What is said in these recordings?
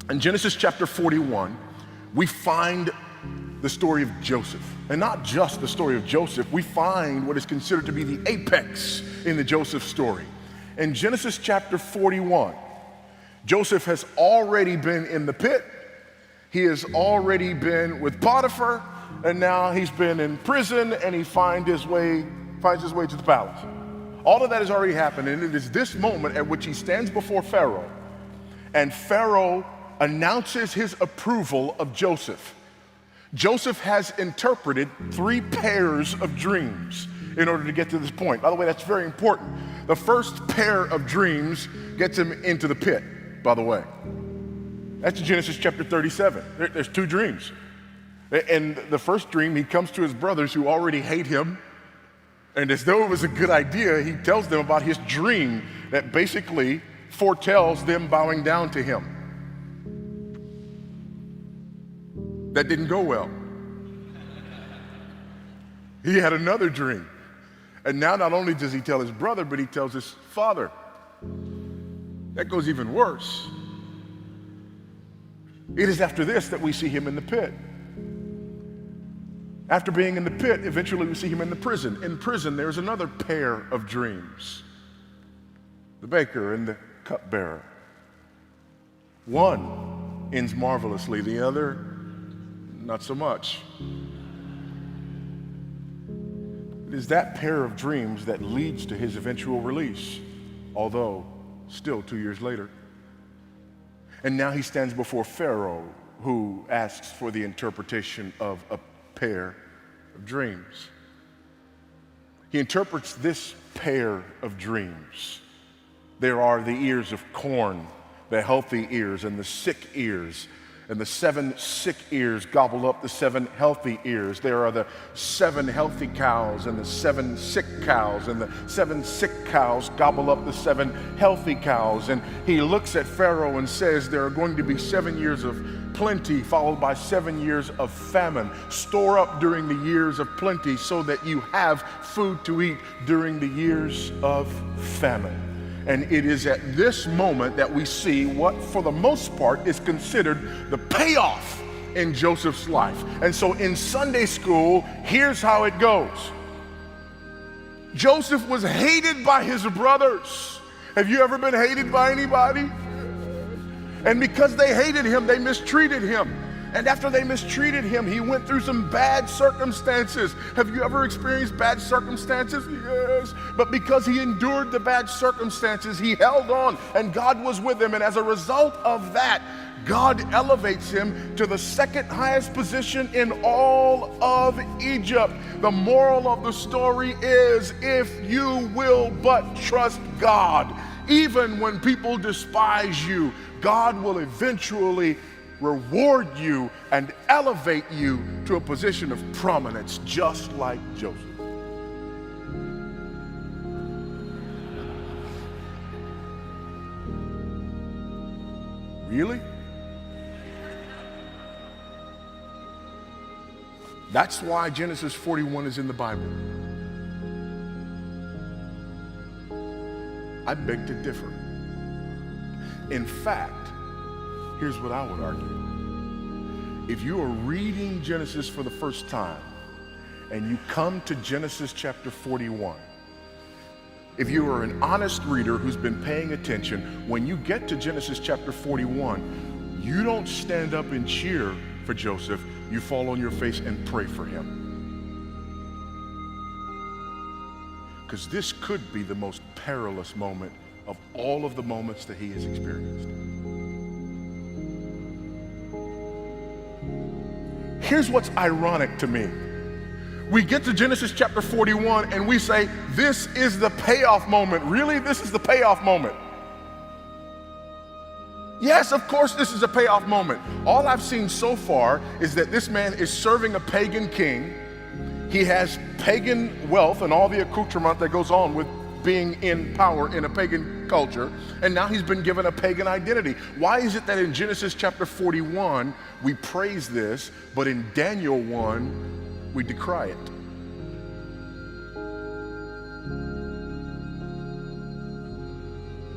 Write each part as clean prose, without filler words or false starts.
In Genesis chapter 41, we find the story of Joseph. And not just the story of Joseph, we find what is considered to be the apex in the Joseph story. In Genesis chapter 41, Joseph has already been in the pit. He has already been with Potiphar, and now he's been in prison, and he finds his way to the palace. All of that has already happened, and it is this moment at which he stands before Pharaoh, and Pharaoh announces his approval of Joseph. Joseph has interpreted 3 pairs of dreams in order to get to this point. By the way, that's very important. The first pair of dreams gets him into the pit, by the way. That's Genesis chapter 37. There's 2 dreams. And the first dream, he comes to his brothers who already hate him, and as though it was a good idea, he tells them about his dream that basically foretells them bowing down to him. That didn't go well. He had another dream. And now not only does he tell his brother, but he tells his father. That goes even worse. It is after this that we see him in the pit. After being in the pit, eventually we see him in the prison. In prison, there's another pair of dreams. The baker and the cupbearer. One ends marvelously, the other, not so much. It is that pair of dreams that leads to his eventual release, although still 2 years later. And now he stands before Pharaoh, who asks for the interpretation of a pair of dreams. He interprets this pair of dreams. There are the ears of corn, the healthy ears, and the sick ears. And the 7 sick ears gobble up the 7 healthy ears. There are the 7 healthy cows and the 7 sick cows, and the 7 sick cows gobble up the 7 healthy cows. And he looks at Pharaoh and says, there are going to be 7 years of plenty followed by 7 years of famine. Store up during the years of plenty so that you have food to eat during the years of famine. And it is at this moment that we see what, for the most part, is considered the payoff in Joseph's life. And so in Sunday school, here's how it goes. Joseph was hated by his brothers. Have you ever been hated by anybody? And because they hated him, they mistreated him. And after they mistreated him, he went through some bad circumstances. Have you ever experienced bad circumstances? Yes. But because he endured the bad circumstances, he held on, and God was with him. And as a result of that, God elevates him to the second highest position in all of Egypt. The moral of the story is, if you will but trust God, even when people despise you, God will eventually reward you and elevate you to a position of prominence, just like Joseph. Really? That's why Genesis 41 is in the Bible. I beg to differ. In fact, here's what I would argue. If you are reading Genesis for the first time and you come to Genesis chapter 41, if you are an honest reader who's been paying attention, when you get to Genesis chapter 41, you don't stand up and cheer for Joseph, you fall on your face and pray for him. Because this could be the most perilous moment of all of the moments that he has experienced. Here's what's ironic to me. We get to Genesis chapter 41 and we say, this is the payoff moment. Really? This is the payoff moment. Yes, of course this is a payoff moment. All I've seen so far is that this man is serving a pagan king. He has pagan wealth and all the accoutrement that goes on with being in power in a pagan culture, and now he's been given a pagan identity. Why is it that in Genesis chapter 41 we praise this, but in Daniel 1 we decry it?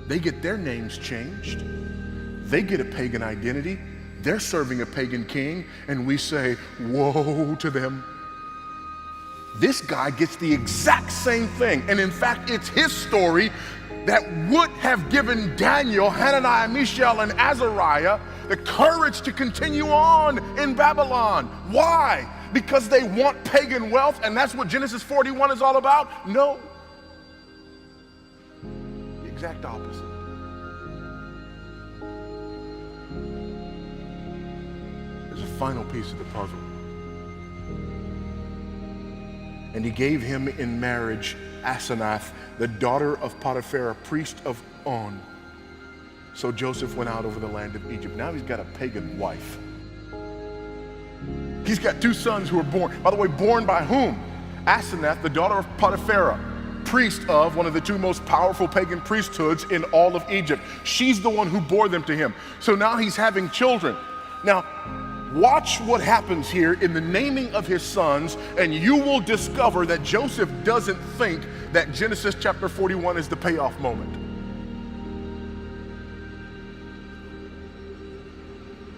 They get their names changed. They get a pagan identity. They're serving a pagan king, and we say, woe to them. This guy gets the exact same thing. And in fact, it's his story that would have given Daniel, Hananiah, Mishael, and Azariah the courage to continue on in Babylon. Why? Because they want pagan wealth, and that's what Genesis 41 is all about? No. The exact opposite. There's a final piece of the puzzle. And he gave him in marriage Asenath, the daughter of Potiphar, priest of On. So Joseph went out over the land of Egypt. Now he's got a pagan wife. He's got two sons who were born. By the way, born by whom? Asenath, the daughter of Potiphar, priest of one of the two most powerful pagan priesthoods in all of Egypt. She's the one who bore them to him. So now he's having children. Now, watch what happens here in the naming of his sons, and you will discover that Joseph doesn't think that Genesis chapter 41 is the payoff moment.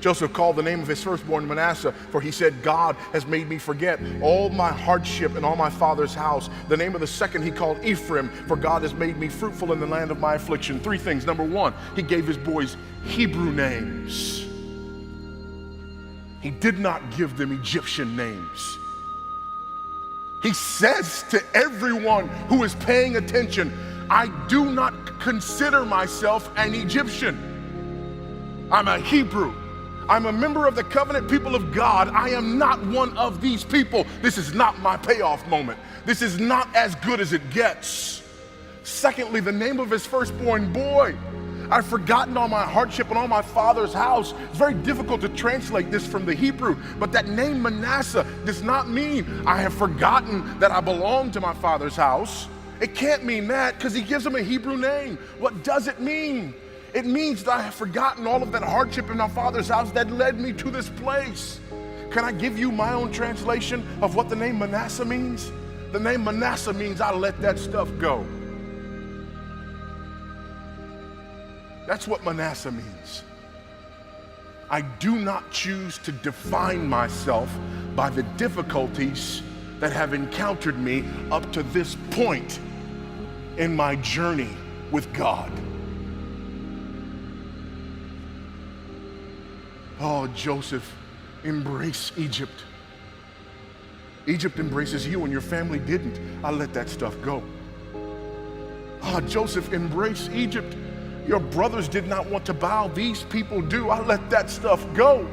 Joseph called the name of his firstborn Manasseh, for he said, God has made me forget all my hardship and all my father's house. The name of the second he called Ephraim, for God has made me fruitful in the land of my affliction. Three things. Number one, he gave his boys Hebrew names. He did not give them Egyptian names. He says to everyone who is paying attention, I do not consider myself an Egyptian. I'm a Hebrew. I'm a member of the covenant people of God. I am not one of these people. This is not my payoff moment. This is not as good as it gets. Secondly, the name of his firstborn boy. I've forgotten all my hardship and all my father's house. It's very difficult to translate this from the Hebrew, but that name Manasseh does not mean I have forgotten that I belong to my father's house. It can't mean that because he gives him a Hebrew name. What does it mean? It means that I have forgotten all of that hardship in my father's house that led me to this place. Can I give you my own translation of what the name Manasseh means? The name Manasseh means I let that stuff go. That's what Manasseh means. I do not choose to define myself by the difficulties that have encountered me up to this point in my journey with God. Oh, Joseph, embrace Egypt. Egypt embraces you and your family didn't. I let that stuff go. Oh, Joseph, embrace Egypt. Your brothers did not want to bow. These people do. I let that stuff go.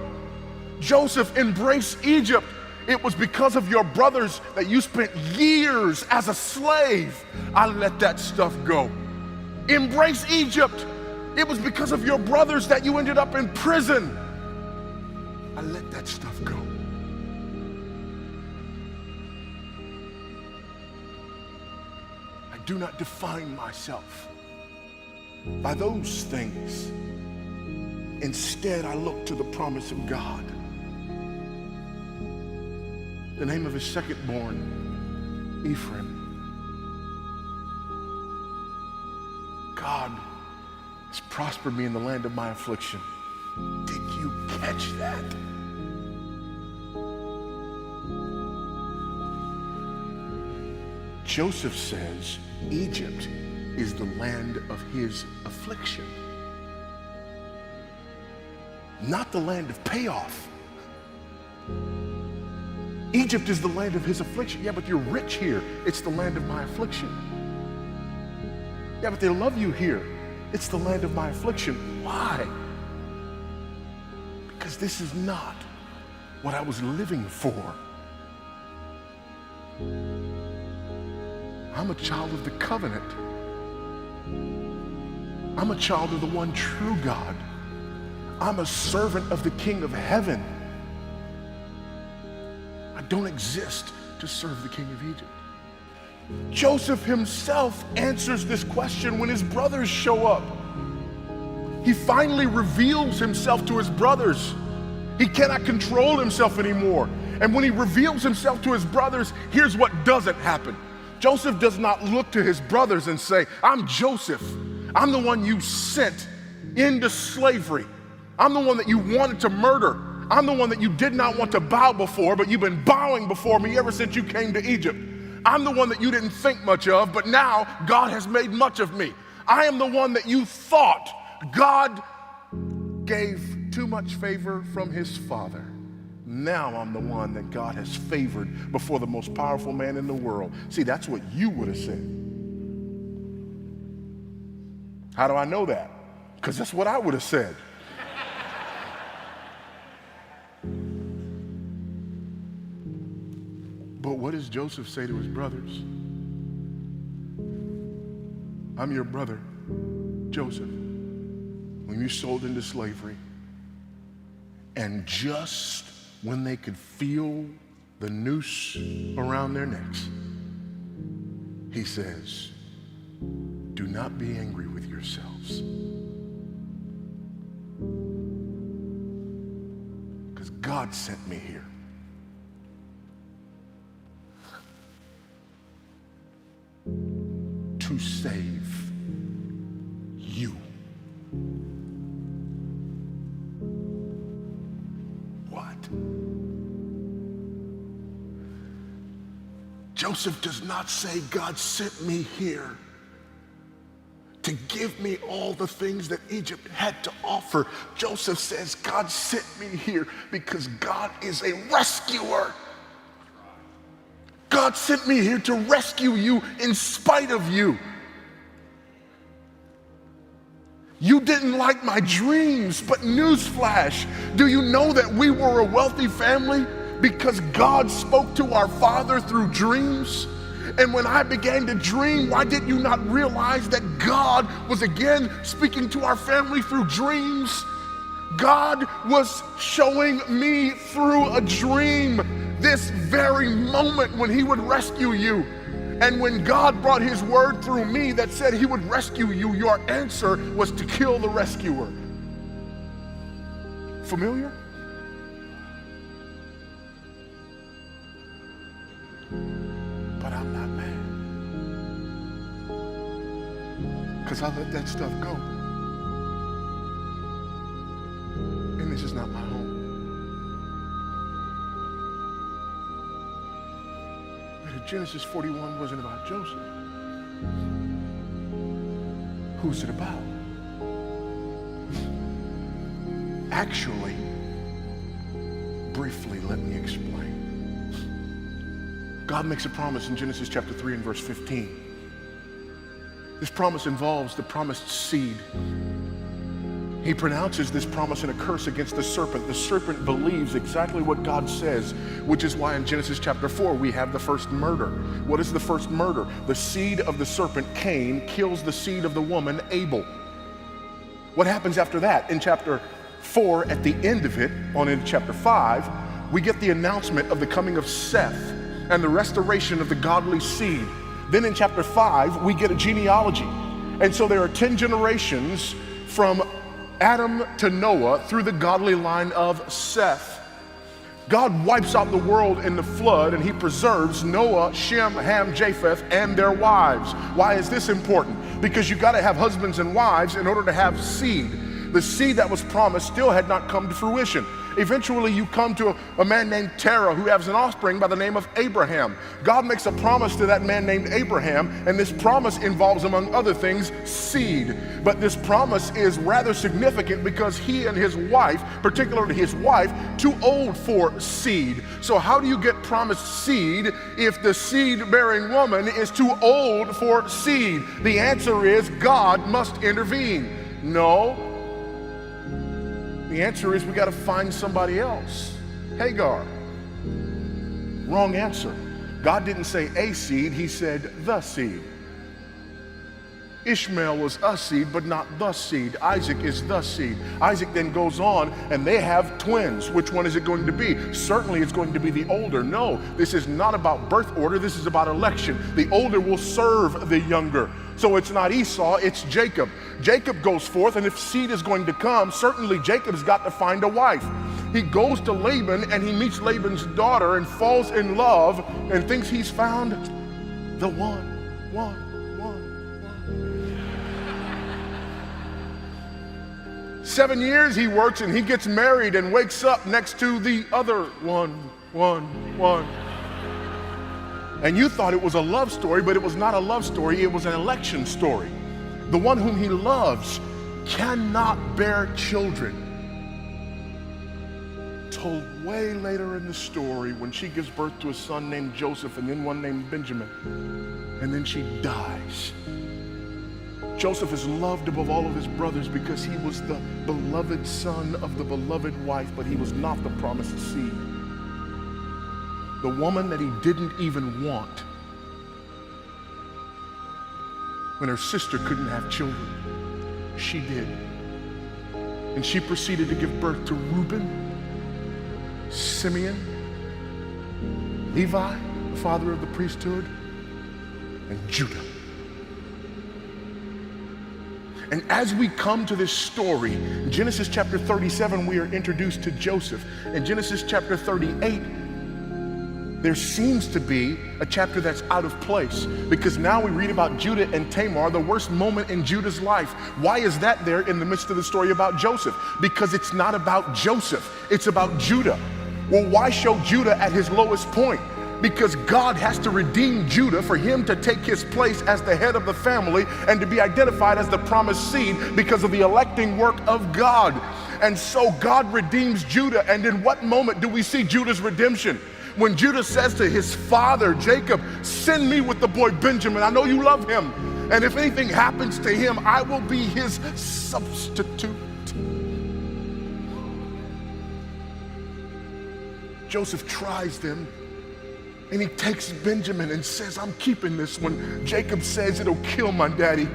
Joseph, embrace Egypt. It was because of your brothers that you spent years as a slave. I let that stuff go. Embrace Egypt. It was because of your brothers that you ended up in prison. I let that stuff go. I do not define myself by those things. Instead, I look to the promise of God. The name of his secondborn, Ephraim. God has prospered me in the land of my affliction. Did you catch that? Joseph says Egypt is the land of his affliction, not the land of payoff. Egypt is the land of his affliction. Yeah, but you're rich here. It's the land of my affliction. Yeah, but they love you here. It's the land of my affliction. Why? Because this is not what I was living for. I'm a child of the covenant. I'm a child of the one true God. I'm a servant of the King of heaven. I don't exist to serve the King of Egypt. Joseph himself answers this question when his brothers show up. He finally reveals himself to his brothers. He cannot control himself anymore. And when he reveals himself to his brothers, here's what doesn't happen. Joseph does not look to his brothers and say, I'm Joseph. I'm the one you sent into slavery. I'm the one that you wanted to murder. I'm the one that you did not want to bow before, but you've been bowing before me ever since you came to Egypt. I'm the one that you didn't think much of, but now God has made much of me. I am the one that you thought God gave too much favor from his father. Now I'm the one that God has favored before the most powerful man in the world. See, that's what you would have said. How do I know that? Because that's what I would have said. But what does Joseph say to his brothers? I'm your brother, Joseph, when you sold into slavery. And just when they could feel the noose around their necks, he says, do not be angry with yourselves, because God sent me here. To save you. What? Joseph does not say, God sent me here to give me all the things that Egypt had to offer. Joseph says, God sent me here because God is a rescuer. God sent me here to rescue you in spite of you. You didn't like my dreams, but newsflash, do you know that we were a wealthy family because God spoke to our father through dreams? And when I began to dream, why did you not realize that God was again speaking to our family through dreams? God was showing me through a dream this very moment when he would rescue you. And when God brought his word through me that said he would rescue you, your answer was to kill the rescuer. Familiar? But I'm not mad, because I let that stuff go. And this is not my home. Genesis 41 wasn't about Joseph. Who's it about? Actually, briefly, let me explain. God makes a promise in Genesis chapter 3 and verse 15. This promise involves the promised seed. He pronounces this promise in a curse against the serpent. The serpent believes exactly what God says, which is why in Genesis chapter 4 we have the first murder. What is the first murder? The seed of the serpent, Cain, kills the seed of the woman, Abel. What happens after that? In chapter 4, at the end of it, on into chapter 5, we get the announcement of the coming of Seth and the restoration of the godly seed. Then in chapter 5, we get a genealogy. And so there are 10 generations from Adam to Noah through the godly line of Seth. God wipes out the world in the flood and he preserves Noah, Shem, Ham, Japheth, and their wives. Why is this important? Because you got to have husbands and wives in order to have seed. The seed that was promised still had not come to fruition. Eventually you come to a man named Terah who has an offspring by the name of Abraham. God makes a promise to that man named Abraham, and this promise involves, among other things, seed. But this promise is rather significant because he and his wife, particularly his wife, too old for seed. So how do you get promised seed if the seed-bearing woman is too old for seed? The answer is God must intervene. No. The answer is we got to find somebody else. Hagar. Wrong answer. God didn't say a seed, he said the seed. Ishmael was a seed, but not the seed. Isaac is the seed. Isaac then goes on, and they have twins. Which one is it going to be? Certainly it's going to be the older. No, this is not about birth order. This is about election. The older will serve the younger. So it's not Esau, it's Jacob. Jacob goes forth, and if seed is going to come, certainly Jacob's got to find a wife. He goes to Laban, and he meets Laban's daughter and falls in love and thinks he's found the one. 7 years he works and he gets married and wakes up next to the other one. And you thought it was a love story, but it was not a love story, it was an election story. The one whom he loves cannot bear children. Told way later in the story when she gives birth to a son named Joseph and then one named Benjamin, and then she dies. Joseph is loved above all of his brothers because he was the beloved son of the beloved wife, but he was not the promised seed. The woman that he didn't even want, when her sister couldn't have children, she did. And she proceeded to give birth to Reuben, Simeon, Levi, the father of the priesthood, and Judah. And as we come to this story, in Genesis chapter 37, we are introduced to Joseph. In Genesis chapter 38, there seems to be a chapter that's out of place because now we read about Judah and Tamar, the worst moment in Judah's life. Why is that there in the midst of the story about Joseph? Because it's not about Joseph, it's about Judah. Well, why show Judah at his lowest point? Because God has to redeem Judah for him to take his place as the head of the family and to be identified as the promised seed because of the electing work of God. And so God redeems Judah. And in what moment do we see Judah's redemption? When Judah says to his father, Jacob, send me with the boy Benjamin. I know you love him. And if anything happens to him, I will be his substitute. Joseph tries them. And he takes Benjamin and says, I'm keeping this one. Jacob says, it'll kill my daddy.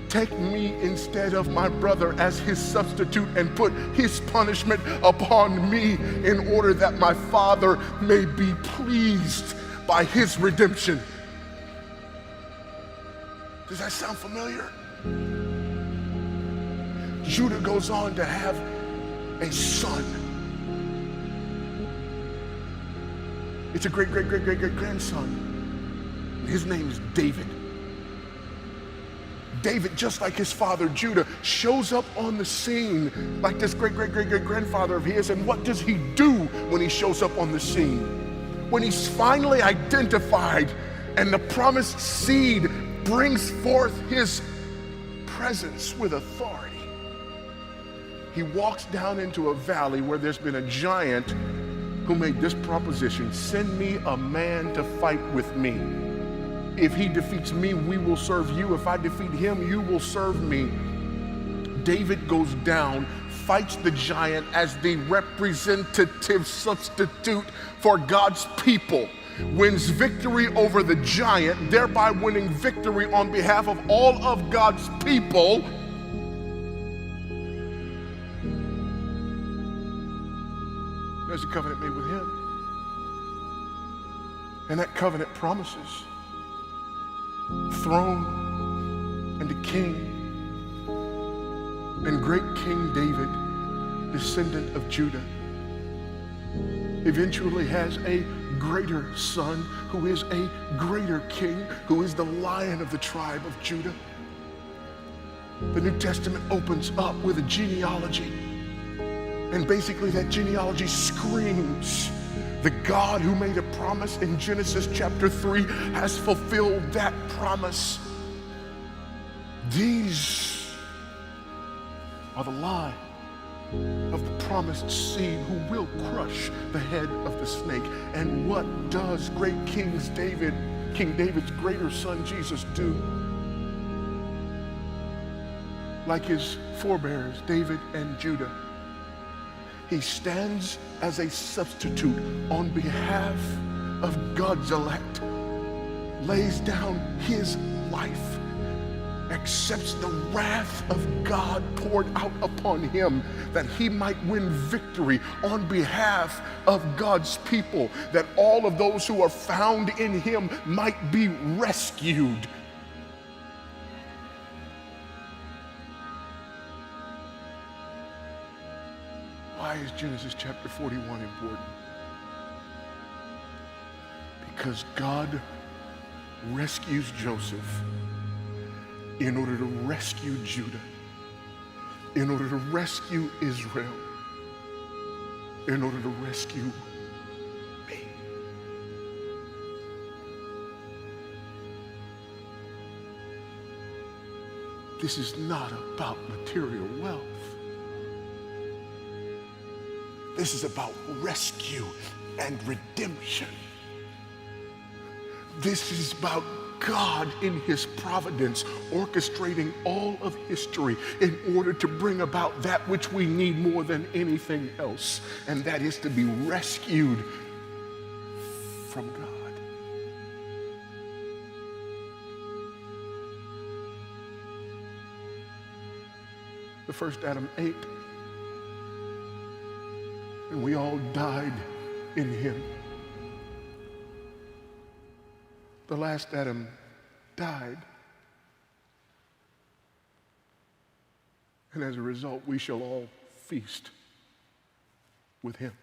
Take me instead of my brother as his substitute and put his punishment upon me in order that my father may be pleased by his redemption. Does that sound familiar? Judah goes on to have a son. It's a great-grandson. His name is David. David, just like his father Judah, shows up on the scene like this great-grandfather of his. And what does he do when he shows up on the scene? When he's finally identified and the promised seed brings forth his presence with authority, he walks down into a valley where there's been a giant who made this proposition: send me a man to fight with me. If he defeats me, we will serve you. If I defeat him, you will serve me. David goes down, fights the giant as the representative substitute for God's people, wins victory over the giant, thereby winning victory on behalf of all of God's people. There's a covenant made with him. And that covenant promises throne and a king. And great King David, descendant of Judah, eventually has a greater son who is a greater king, who is the Lion of the tribe of Judah. The New Testament opens up with a genealogy. And basically that genealogy screams the God who made a promise in Genesis chapter 3 has fulfilled that promise. These are the line of the promised seed who will crush the head of the snake. And what does great King David's greater son Jesus do? Like his forebears, David and Judah, he stands as a substitute on behalf of God's elect, lays down his life, accepts the wrath of God poured out upon him that he might win victory on behalf of God's people, that all of those who are found in him might be rescued. Why is Genesis chapter 41 important? Because God rescues Joseph in order to rescue Judah. in order to rescue Israel, in order to rescue me. This is not about material wealth. This is about rescue and redemption. This is about God in his providence orchestrating all of history in order to bring about that which we need more than anything else, and that is to be rescued from God. The first Adam ate, and we all died in him. The last Adam died, and as a result, we shall all feast with him.